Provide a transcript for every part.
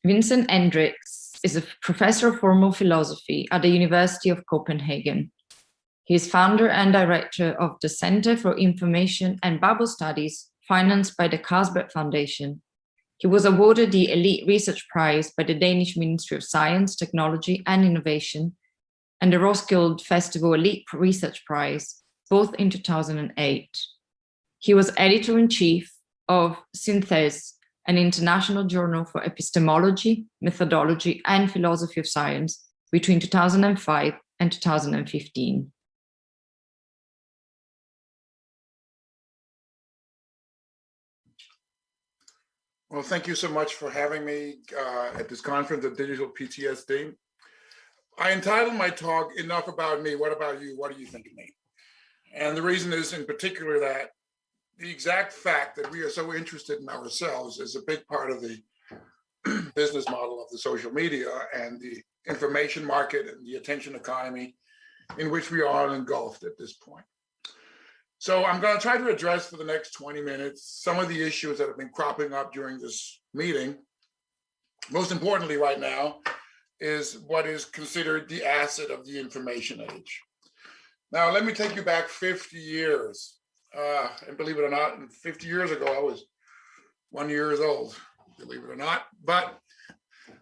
Vincent Hendricks is a professor of formal philosophy at the University of Copenhagen. He is founder and director of the Center for Information and Bible Studies, financed by the Carlsberg Foundation. He was awarded the Elite Research Prize by the Danish Ministry of Science, Technology and Innovation, and the Roskilde Festival Elite Research Prize, both in 2008. He was editor-in-chief of Synthese, an international journal for epistemology, methodology, and philosophy of science between 2005 and 2015. Well, thank you so much for having me at this conference of Digital PTSD. I entitled my talk, Enough About Me, What About You? What do you think of me? And the reason is in particular that the exact fact that we are so interested in ourselves is a big part of the business model of the social media and the information market and the attention economy in which we are engulfed at this point. So I'm going to try to address for the next 20 minutes some of the issues that have been cropping up during this meeting. Most importantly right now is what is considered the asset of the information age. Now, let me take you back 50 years. And believe it or not, 50 years ago, I was 1 year old, believe it or not. But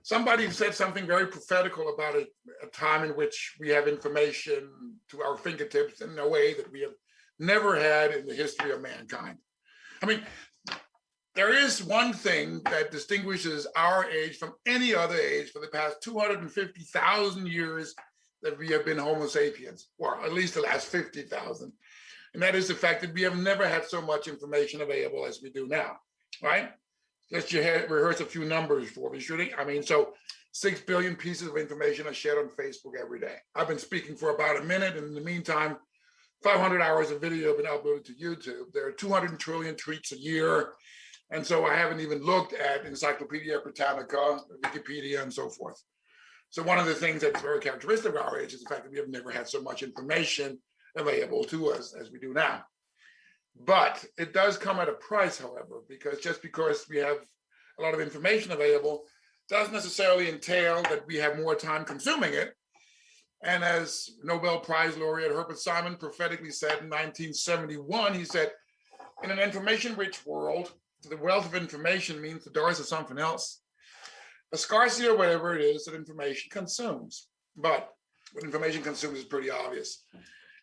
somebody said something very prophetical about a time in which we have information to our fingertips in a way that we have never had in the history of mankind. I mean, there is one thing that distinguishes our age from any other age for the past 250,000 years that we have been Homo sapiens, or at least the last 50,000. And that is the fact that we have never had so much information available as we do now, right? Let's rehearse a few numbers for me, shouldn't I mean, so 6 billion pieces of information are shared on Facebook every day. I've been speaking for about a minute, and in the meantime, 500 hours of video have been uploaded to YouTube. There are 200 trillion tweets a year. And so I haven't even looked at Encyclopedia Britannica, Wikipedia, and so forth. So one of the things that's very characteristic of our age is the fact that we have never had so much information available to us as we do now. But it does come at a price, however, because just because we have a lot of information available doesn't necessarily entail that we have more time consuming it. And as Nobel Prize laureate Herbert Simon prophetically said in 1971, he said, in an information-rich world, the wealth of information means the doors of something else. A scarcity or whatever it is that information consumes. But what information consumes is pretty obvious.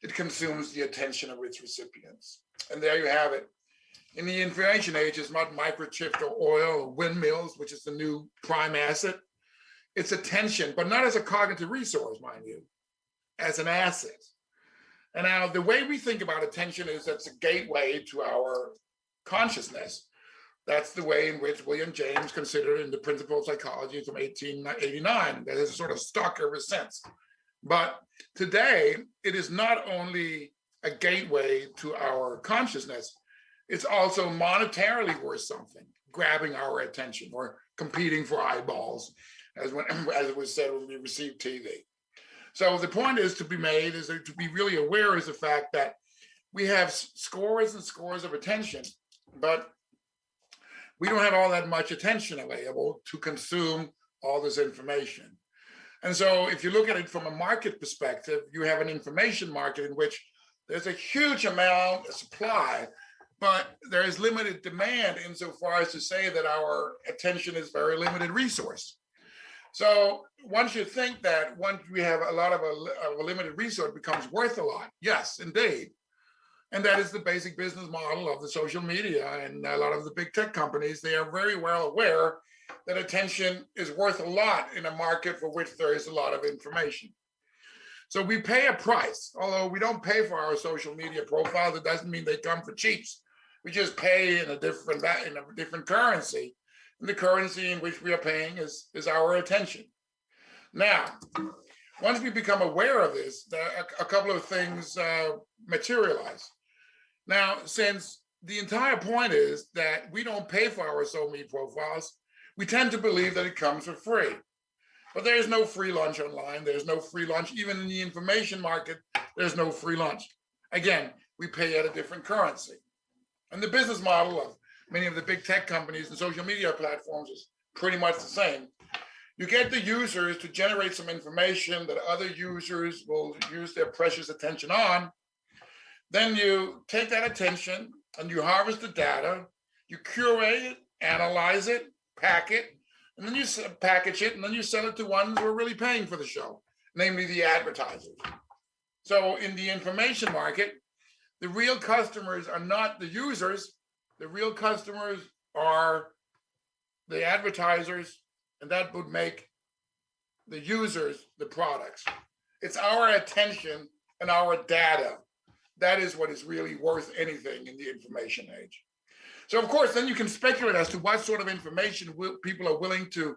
It consumes the attention of its recipients. And there you have it. In the information age, it's not microchipped or oil or windmills, which is the new prime asset. It's attention, but not as a cognitive resource, mind you, as an asset. And now the way we think about attention is that's a gateway to our consciousness. That's the way in which William James considered in the Principles of Psychology from 1889. That has sort of stuck ever since. But today, it is not only a gateway to our consciousness, it's also monetarily worth something, grabbing our attention or competing for eyeballs, as it was said when we received TV. So the point is to be made, is to be really aware is the fact that we have scores and scores of attention, but we don't have all that much attention available to consume all this information. And so if you look at it from a market perspective, you have an information market in which there's a huge amount of supply, but there is limited demand insofar as to say that our attention is very limited resource. So one should think that once we have a lot of a limited resource, it becomes worth a lot. Yes, indeed. And that is the basic business model of the social media and a lot of the big tech companies. They are very well aware that attention is worth a lot in a market for which there is a lot of information. So we pay a price, although we don't pay for our social media profiles. It doesn't mean they come for cheaps. We just pay in a different currency. And the currency in which we are paying is our attention. Now, once we become aware of this, a couple of things materialize. Now, since the entire point is that we don't pay for our social media profiles, we tend to believe that it comes for free. But there is no free lunch online. There's no free lunch. Even in the information market, there's no free lunch. Again, we pay at a different currency. And the business model of many of the big tech companies and social media platforms is pretty much the same. You get the users to generate some information that other users will use their precious attention on. Then you take that attention and you harvest the data, you curate it, analyze it, pack it, and then you package it, and then you sell it to ones who are really paying for the show, namely the advertisers. So in the information market, the real customers are not the users. The real customers are the advertisers, and that would make the users the products. It's our attention and our data. That is what is really worth anything in the information age. So of course, then you can speculate as to what sort of information people are willing to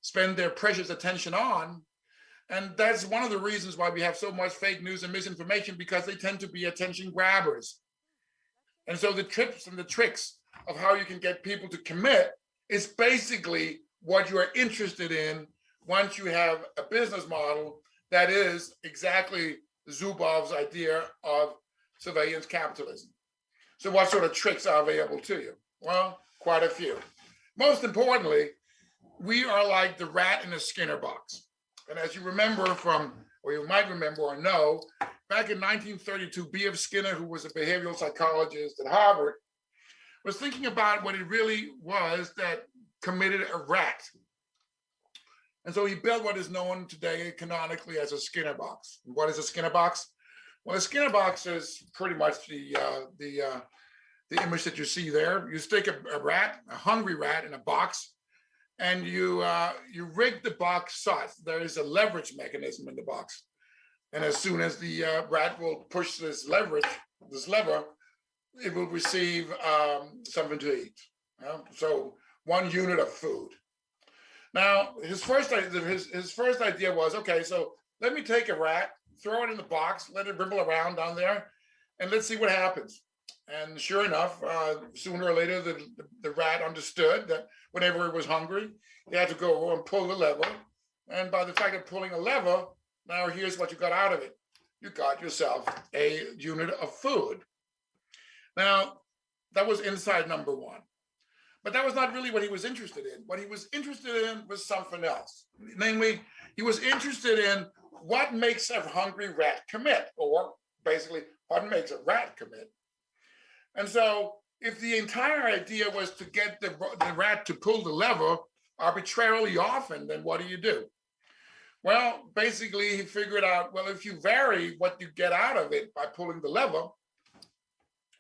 spend their precious attention on. And that's one of the reasons why we have so much fake news and misinformation, because they tend to be attention grabbers. And so the tips and the tricks of how you can get people to commit is basically what you are interested in once you have a business model that is exactly Zubov's idea of surveillance capitalism. So what sort of tricks are available to you? Well, quite a few. Most importantly, we are like the rat in a Skinner box. And as you remember from, or you might remember or know, back in 1932, B.F. Skinner, who was a behavioral psychologist at Harvard, was thinking about what it really was that committed a rat. And so he built what is known today canonically as a Skinner box. And what is a Skinner box? Well, a Skinner box is pretty much the image that you see there. You stick a rat, a hungry rat, in a box, and you rig the box such there is a leverage mechanism in the box. And as soon as the rat will push this lever, it will receive something to eat. So 1 unit of food. Now, his first idea was, okay, so let me take a rat, throw it in the box, let it ripple around down there, and let's see what happens. And sure enough, sooner or later, the rat understood that whenever it was hungry, it had to go over and pull the lever. And by the fact of pulling a lever, now here's what you got out of it. You got yourself a unit of food. Now, that was insight number 1. But that was not really what he was interested in. What he was interested in was something else. Namely, he was interested in what makes a hungry rat commit, or basically what makes a rat commit. And so if the entire idea was to get the rat to pull the lever arbitrarily often, then what do? Well, basically he figured out, well, if you vary what you get out of it by pulling the lever,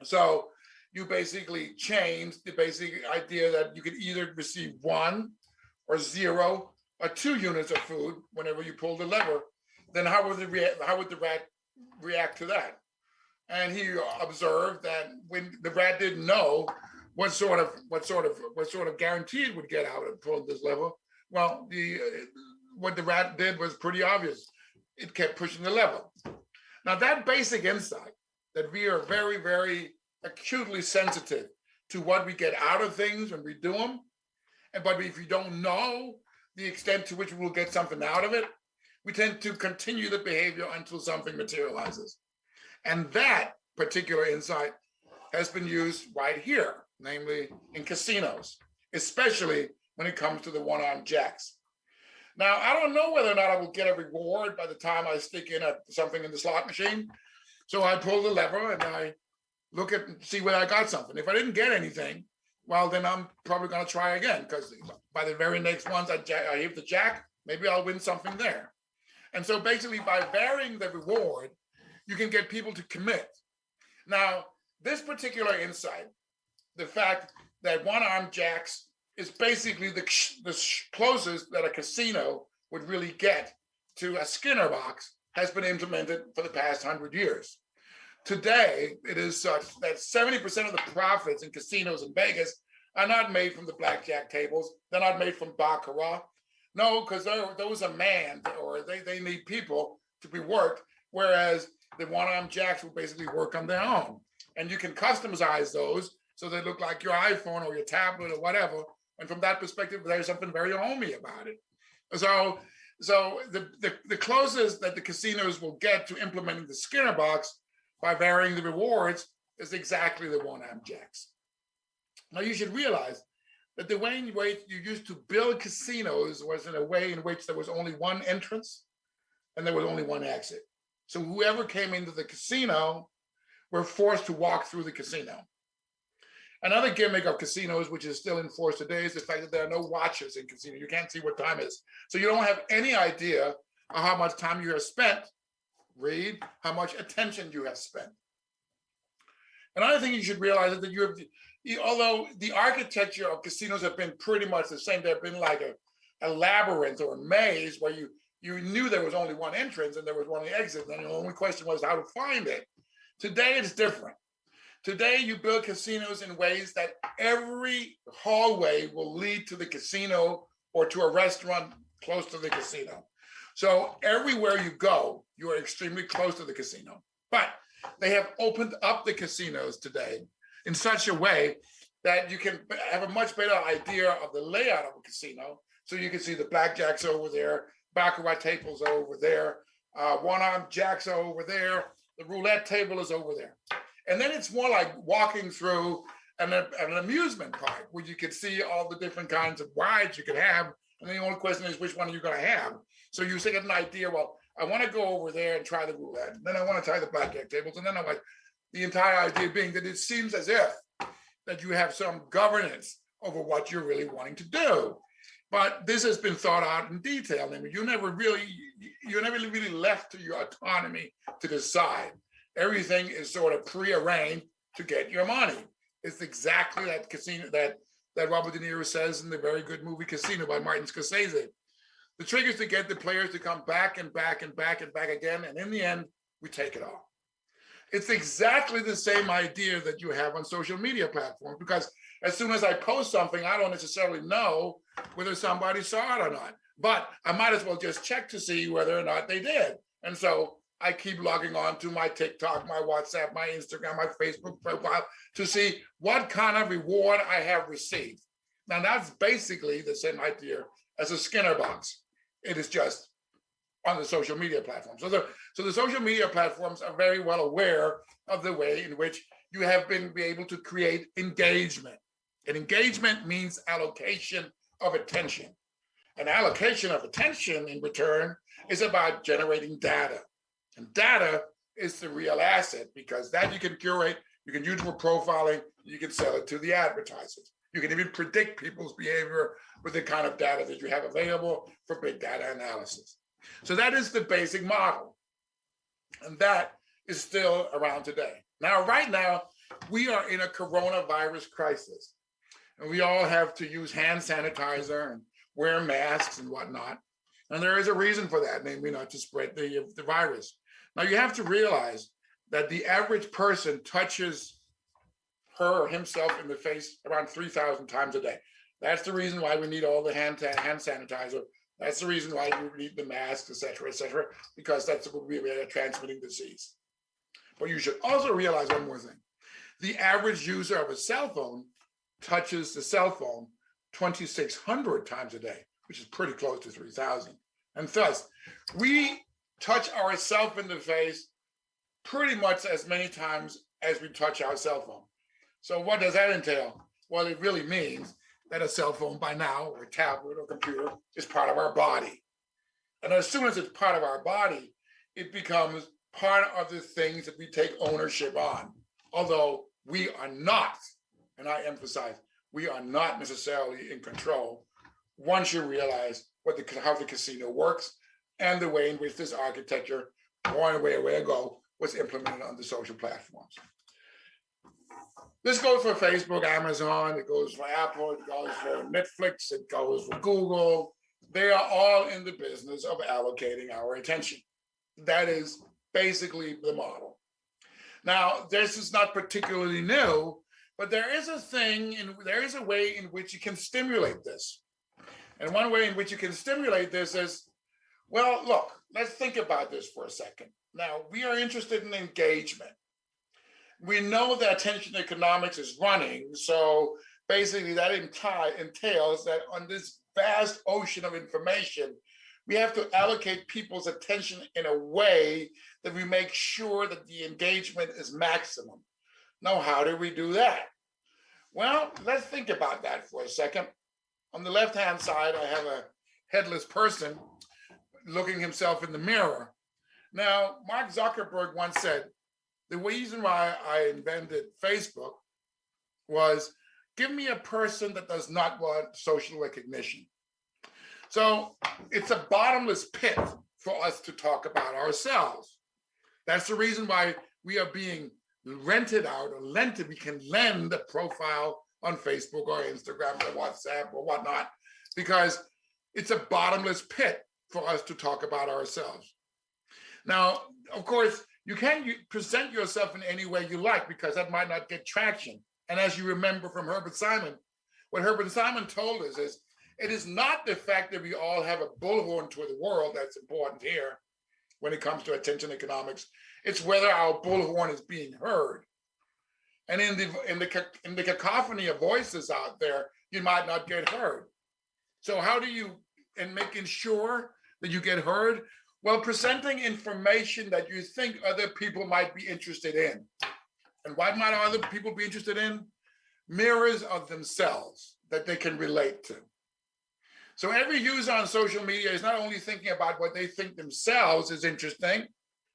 so you basically change the basic idea that you could either receive 1 or 0 or 2 units of food whenever you pull the lever, then how would the rat react to that? And he observed that when the rat didn't know what sort of guarantee it would get out of pulling this lever, well, what the rat did was pretty obvious. It kept pushing the lever. Now that basic insight that we are very, very acutely sensitive to what we get out of things when we do them, but if you don't know the extent to which we will get something out of it, we tend to continue the behavior until something materializes. And that particular insight has been used right here, namely in casinos, especially when it comes to the one-armed jacks. Now, I don't know whether or not I will get a reward by the time I stick in something in the slot machine. So I pull the lever and I look at and see whether I got something. If I didn't get anything, well, then I'm probably going to try again, because by the very next ones I hit the jack, maybe I'll win something there. And so basically by varying the reward, you can get people to commit. Now, this particular insight, the fact that one-armed jacks is basically the closest that a casino would really get to a Skinner box, has been implemented for the past 100 years. Today, it is such that 70% of the profits in casinos in Vegas are not made from the blackjack tables. They're not made from baccarat. No, because those are manned, or they need people to be worked, whereas the one-armed jacks will basically work on their own. And you can customize those so they look like your iPhone or your tablet or whatever. And from that perspective, there's something very homey about it. So the closest that the casinos will get to implementing the Skinner box by varying the rewards is exactly the one-armed jacks. Now you should realize that the way in which you used to build casinos was in a way in which there was only one entrance and there was only one exit. So whoever came into the casino were forced to walk through the casino. Another gimmick of casinos, which is still in force today, is the fact that there are no watches in casinos. You can't see what time it is. So you don't have any idea of how much time you have spent. Read how much attention you have spent. Another thing you should realize is that although the architecture of casinos have been pretty much the same, they've been like a labyrinth or a maze where you knew there was only one entrance and there was one exit, and the only question was how to find it. Today it's different. Today you build casinos in ways that every hallway will lead to the casino or to a restaurant close to the casino. So everywhere you go, you are extremely close to the casino. But they have opened up the casinos today in such a way that you can have a much better idea of the layout of a casino. So you can see the blackjacks over there, baccarat tables over there, one-armed jacks are over there, the roulette table is over there. And then it's more like walking through an amusement park where you can see all the different kinds of rides you could have. And the only question is, which one are you going to have? So you get an idea, well, I want to go over there and try the roulette. And then I want to try the blackjack tables. And then I'm like, the entire idea being that it seems as if that you have some governance over what you're really wanting to do. But this has been thought out in detail. I mean, you're never really left to your autonomy to decide. Everything is sort of prearranged to get your money. It's exactly that casino that Robert De Niro says in the very good movie Casino by Martin Scorsese. The trick is to get the players to come back and back and back and back again, and in the end, we take it all. It's exactly the same idea that you have on social media platforms, because as soon as I post something, I don't necessarily know whether somebody saw it or not, but I might as well just check to see whether or not they did. And so I keep logging on to my TikTok, my WhatsApp, my Instagram, my Facebook profile to see what kind of reward I have received. Now that's basically the same idea as a Skinner box. It is just on the social media platform. So the social media platforms are very well aware of the way in which you have been able to create engagement. And engagement means allocation of attention. An allocation of attention in return is about generating data. And data is the real asset, because that you can curate, you can use for profiling, you can sell it to the advertisers. You can even predict people's behavior with the kind of data that you have available for big data analysis. So that is the basic model. And that is still around today. Now, right now, we are in a coronavirus crisis. And we all have to use hand sanitizer and wear masks and whatnot. And there is a reason for that, namely not to spread the virus. Now, you have to realize that the average person touches her or himself in the face around 3,000 times a day. That's the reason why we need all the hand sanitizer. That's the reason why we need the masks, et cetera, because that's what we are transmitting disease. But you should also realize one more thing. The average user of a cell phone touches the cell phone 2,600 times a day, which is pretty close to 3,000. And thus, we touch ourselves in the face pretty much as many times as we touch our cell phone. So what does that entail? Well, it really means that a cell phone by now, or a tablet or computer, is part of our body. And as soon as it's part of our body, it becomes part of the things that we take ownership on. Although we are not, and I emphasize, we are not necessarily in control once you realize how the casino works and the way in which this architecture, long way ago, was implemented on the social platforms. This goes for Facebook, Amazon, it goes for Apple, it goes for Netflix, it goes for Google. They are all in the business of allocating our attention. That is basically the model. Now, this is not particularly new, but there is a way in which you can stimulate this. And one way in which you can stimulate this is, well, look, let's think about this for a second. Now, we are interested in engagement. We know that attention economics is running, so basically that entails that on this vast ocean of information, we have to allocate people's attention in a way that we make sure that the engagement is maximum. Now, how do we do that? Well, let's think about that for a second. On the left-hand side, I have a headless person looking himself in the mirror. Now, Mark Zuckerberg once said, the reason why I invented Facebook was, give me a person that does not want social recognition. So it's a bottomless pit for us to talk about ourselves. That's the reason why we are being rented out or lent. We can lend a profile on Facebook or Instagram or WhatsApp or whatnot, because it's a bottomless pit for us to talk about ourselves. Now, of course, you can present yourself in any way you like, because that might not get traction. And as you remember from Herbert Simon, what Herbert Simon told us is, it is not the fact that we all have a bullhorn to the world that's important here when it comes to attention economics. It's whether our bullhorn is being heard. And in the cacophony of voices out there, you might not get heard. So how do you, and making sure that you get heard? Well, presenting information that you think other people might be interested in. And what might other people be interested in? Mirrors of themselves that they can relate to. So every user on social media is not only thinking about what they think themselves is interesting,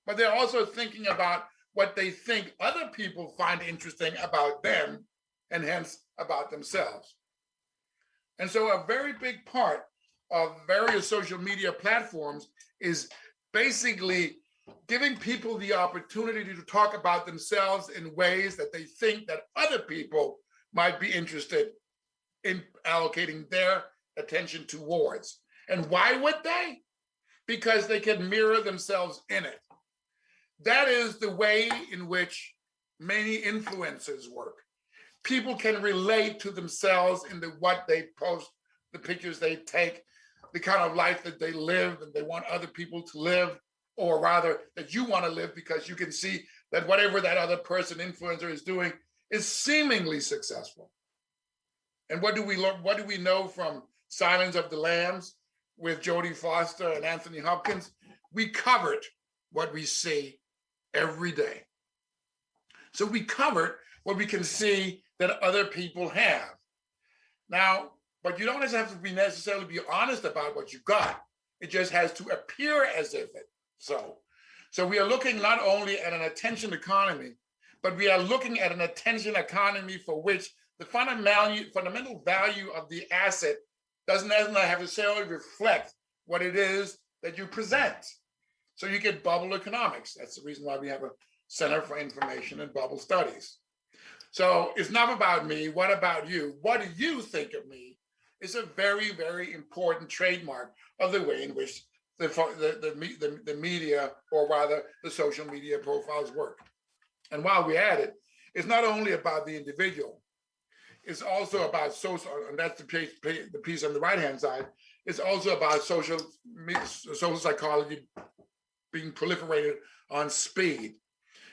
but they're also thinking about what they think other people find interesting about them, and hence about themselves. And so a very big part of various social media platforms is basically giving people the opportunity to talk about themselves in ways that they think that other people might be interested in allocating their attention towards. And why would they? Because they can mirror themselves in it. That is the way in which many influencers work. People can relate to themselves in what they post, the pictures they take, the kind of life that they live, and they want other people to live, or rather that you want to live, because you can see that whatever that other person, influencer, is doing is seemingly successful. And what do we learn? What do we know from Silence of the Lambs with Jodie Foster and Anthony Hopkins? We covered what we see every day. So we covered what we can see that other people have. Now, but you don't have to necessarily be honest about what you got. It just has to appear as if it so. So we are looking not only at an attention economy, but we are looking at an attention economy for which the fundamental value of the asset doesn't necessarily reflect what it is that you present. So you get bubble economics. That's the reason why we have a Center for Information and Bubble Studies. So it's not about me. What about you? What do you think of me? Is a very, very important trademark of the way in which the media, or rather the social media profiles work. And while we're at it, it's not only about the individual. It's also about social, and that's the piece on the right-hand side. It's also about social psychology being proliferated on speed.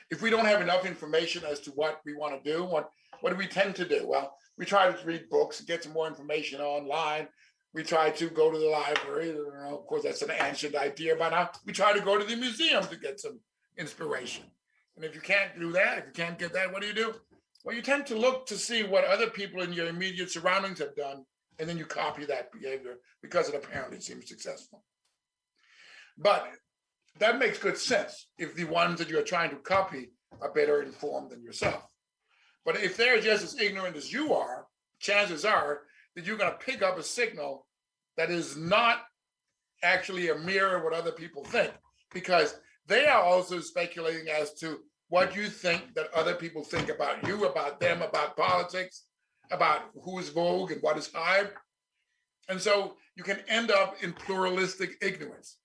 If we don't have enough information as to what we want to do, what do we tend to do? Well, we try to read books, get some more information online. We try to go to the library. Of course, that's an ancient idea by now. We try to go to the museum to get some inspiration. And if you can't do that, if you can't get that, what do? Well, you tend to look to see what other people in your immediate surroundings have done, and then you copy that behavior because it apparently seems successful. But that makes good sense if the ones that you're trying to copy are better informed than yourself. But if they're just as ignorant as you are, chances are that you're going to pick up a signal that is not actually a mirror of what other people think, because they are also speculating as to what you think that other people think about you, about them, about politics, about who is vogue and what is hype. And so you can end up in pluralistic ignorance.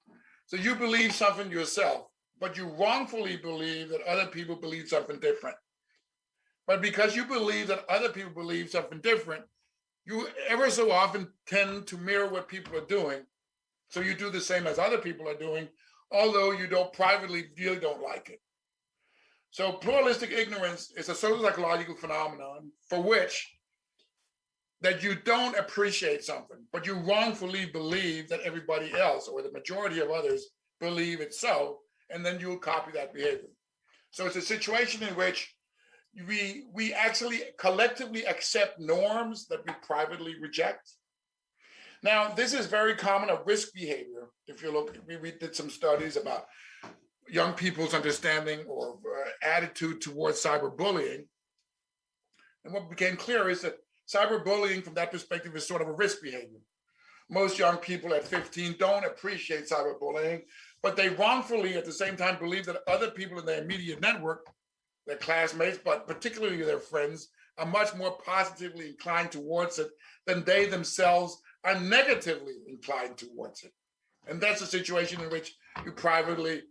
So you believe something yourself, but you wrongfully believe that other people believe something different. But because you believe that other people believe something different, you ever so often tend to mirror what people are doing. So you do the same as other people are doing, although you don't privately really don't like it. So pluralistic ignorance is a social psychological phenomenon for which that you don't appreciate something, but you wrongfully believe that everybody else or the majority of others believe it so, and then you'll copy that behavior. So it's a situation in which we actually collectively accept norms that we privately reject. Now, this is very common of risk behavior. If you look, we did some studies about young people's understanding or attitude towards cyberbullying. And what became clear is that cyberbullying from that perspective is sort of a risk behavior. Most young people at 15 don't appreciate cyberbullying, but they wrongfully at the same time believe that other people in their immediate network, their classmates, but particularly their friends, are much more positively inclined towards it than they themselves are negatively inclined towards it. And that's a situation in which you privately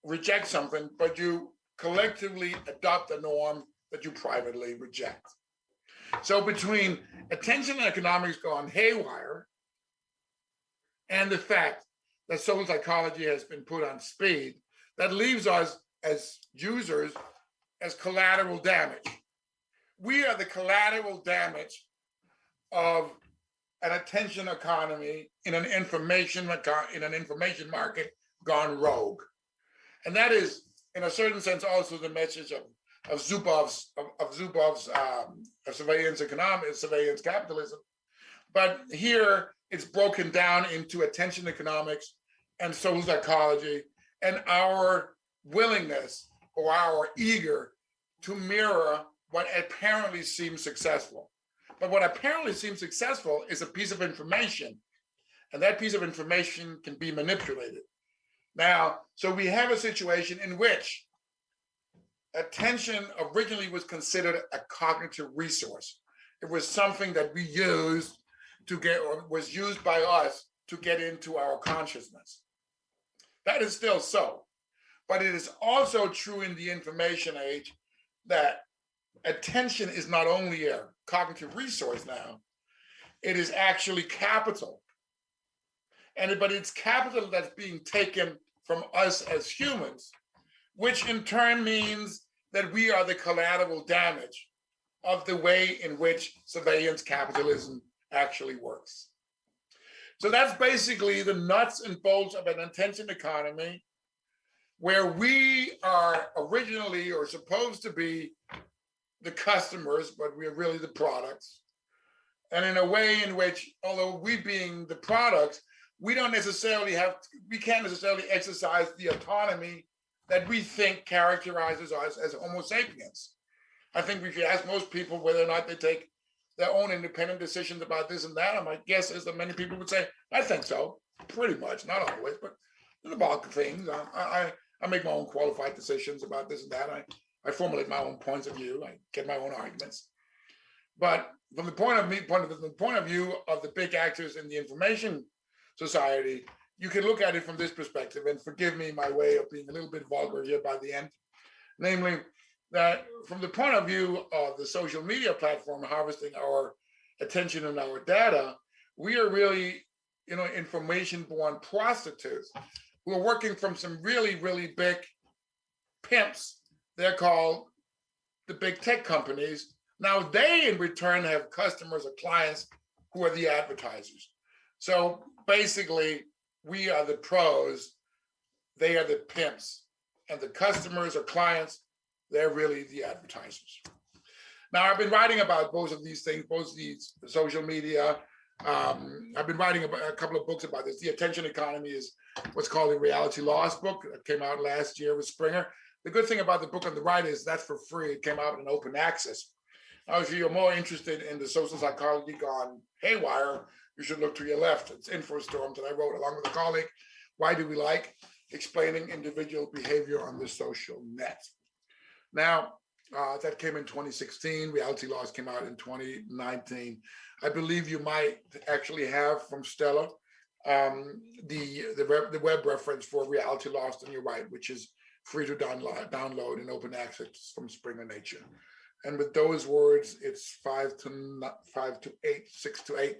reject something, but you collectively adopt a norm that you privately reject. So between attention and economics gone haywire and the fact that social psychology has been put on speed, that leaves us as users as collateral damage. We are the collateral damage of an attention economy in an information market gone rogue. And that is, in a certain sense, also the message of Zubov's surveillance capitalism. But here it's broken down into attention economics and social psychology and our willingness or our eager to mirror what apparently seems successful. But what apparently seems successful is a piece of information, and that piece of information can be manipulated. Now, so we have a situation in which attention originally was considered a cognitive resource. It was something that we used to get, or was used by us to get into our consciousness. That is still so, but it is also true in the information age that attention is not only a cognitive resource now, it is actually capital. But it's capital that's being taken from us as humans, which in turn means that we are the collateral damage of the way in which surveillance capitalism actually works. So that's basically the nuts and bolts of an attention economy, where we are originally or supposed to be the customers, but we're really the products. And in a way in which, although we being the products, we can't necessarily exercise the autonomy that we think characterizes us as Homo sapiens. I think if you ask most people whether or not they take their own independent decisions about this and that, my guess is that many people would say, I think so, pretty much, not always, but in the bulk of things. I make my own qualified decisions about this and that. I formulate my own points of view. I get my own arguments. But from the point of view of the big actors in the information society, you can look at it from this perspective, and forgive me my way of being a little bit vulgar here by the end. Namely, that from the point of view of the social media platform harvesting our attention and our data, we are really, information-born prostitutes who are working from some really, really big pimps. They're called the big tech companies. Now they in return have customers or clients who are the advertisers. So basically, we are the pros, they are the pimps, and the customers or clients, they're really the advertisers. Now, I've been writing about both of these things, both these social media. I've been writing about a couple of books about this. The Attention Economy is what's called a Reality Loss book that came out last year with Springer. The good thing about the book on the right is that's for free. It came out in open access. Now, if you're more interested in the social psychology gone haywire, you should look to your left. It's InfoStorm that I wrote along with a colleague. Why do we like explaining individual behavior on the social net? Now, that came in 2016. Reality Loss came out in 2019. I believe you might actually have from Stella the web reference for Reality Lost on your right, which is free to download in open access from Springer Nature. And with those words, it's 5 to 8, 6 to 8.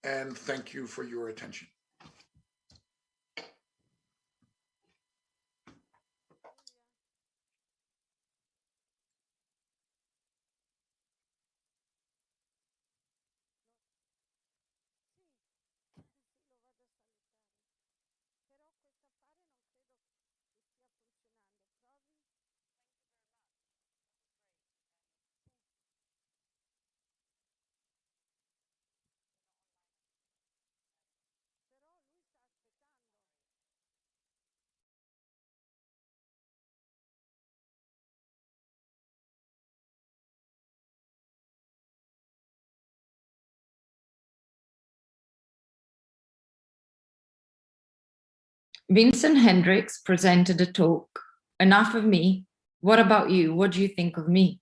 And thank you for your attention. Vincent Hendricks presented a talk, Enough of Me, What About You? What Do You Think of Me?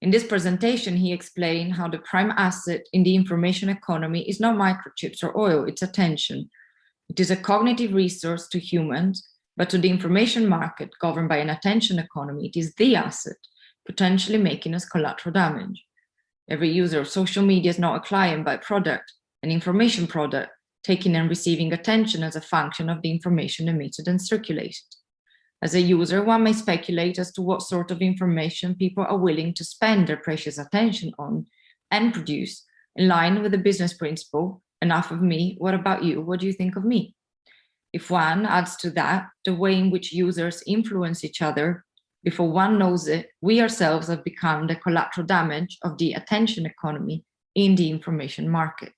In this presentation, he explained how the prime asset in the information economy is not microchips or oil, it's attention. It is a cognitive resource to humans, but to the information market governed by an attention economy, it is the asset, potentially making us collateral damage. Every user of social media is not a client but a product, an information product, taking and receiving attention as a function of the information emitted and circulated. As a user, one may speculate as to what sort of information people are willing to spend their precious attention on and produce, in line with the business principle, enough of me, what about you, what do you think of me? If one adds to that the way in which users influence each other, before one knows it, we ourselves have become the collateral damage of the attention economy in the information market.